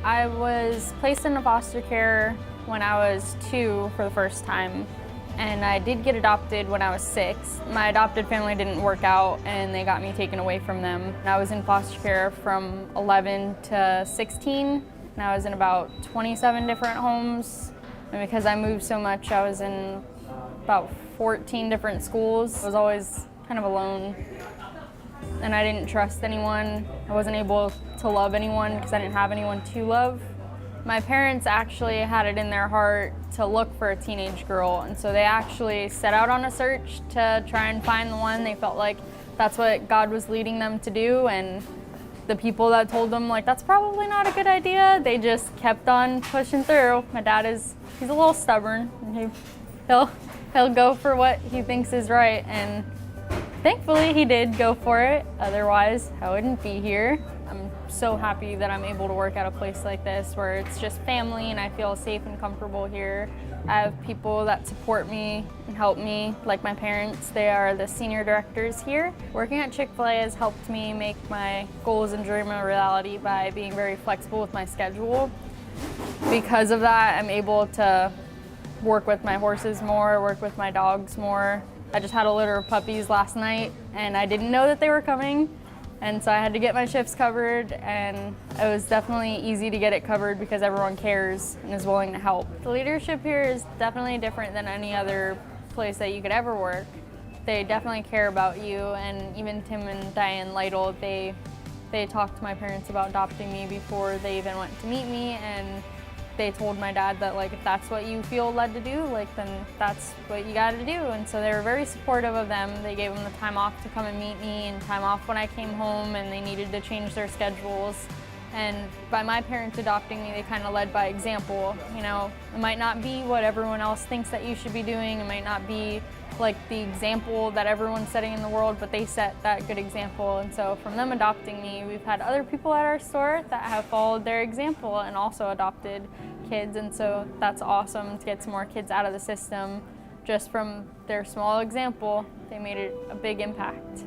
I was placed into foster care when I was 2 for the first time, and I did get adopted when I was 6. My adopted family didn't work out, and they got me taken away from them. I was in foster care from 11 to 16, and I was in about 27 different homes. And because I moved so much, I was in about 14 different schools. I was always kind of alone, and I didn't trust anyone. I wasn't able to love anyone because I didn't have anyone to love. My parents actually had it in their heart to look for a teenage girl, and so they actually set out on a search to try and find the one. They felt like that's what God was leading them to do, and the people that told them like that's probably not a good idea, they just kept on pushing through. My dad he's a little stubborn, and he'll go for what he thinks is right, and thankfully he did go for it. Otherwise, I wouldn't be here. I'm so happy that I'm able to work at a place like this where it's just family and I feel safe and comfortable here. I have people that support me and help me, like my parents. They are the senior directors here. Working at Chick-fil-A has helped me make my goals and dream a reality by being very flexible with my schedule. Because of that, I'm able to work with my horses more, work with my dogs more. I just had a litter of puppies last night, and I didn't know that they were coming. And so I had to get my shifts covered, and it was definitely easy to get it covered because everyone cares and is willing to help. The leadership here is definitely different than any other place that you could ever work. They definitely care about you, and even Tim and Diane Lytle, they talked to my parents about adopting me before they even went to meet me, and they told my dad that like if that's what you feel led to do, like then that's what you got to do. And so they were very supportive of them. They gave them the time off to come and meet me and time off when I came home and they needed to change their schedules. And by my parents adopting me, they kind of led by example. You know, it might not be what everyone else thinks that you should be doing. It might not be like the example that everyone's setting in the world, but they set that good example. And so from them adopting me, we've had other people at our store that have followed their example and also adopted kids. And so that's awesome to get some more kids out of the system just from their small example. They made it a big impact.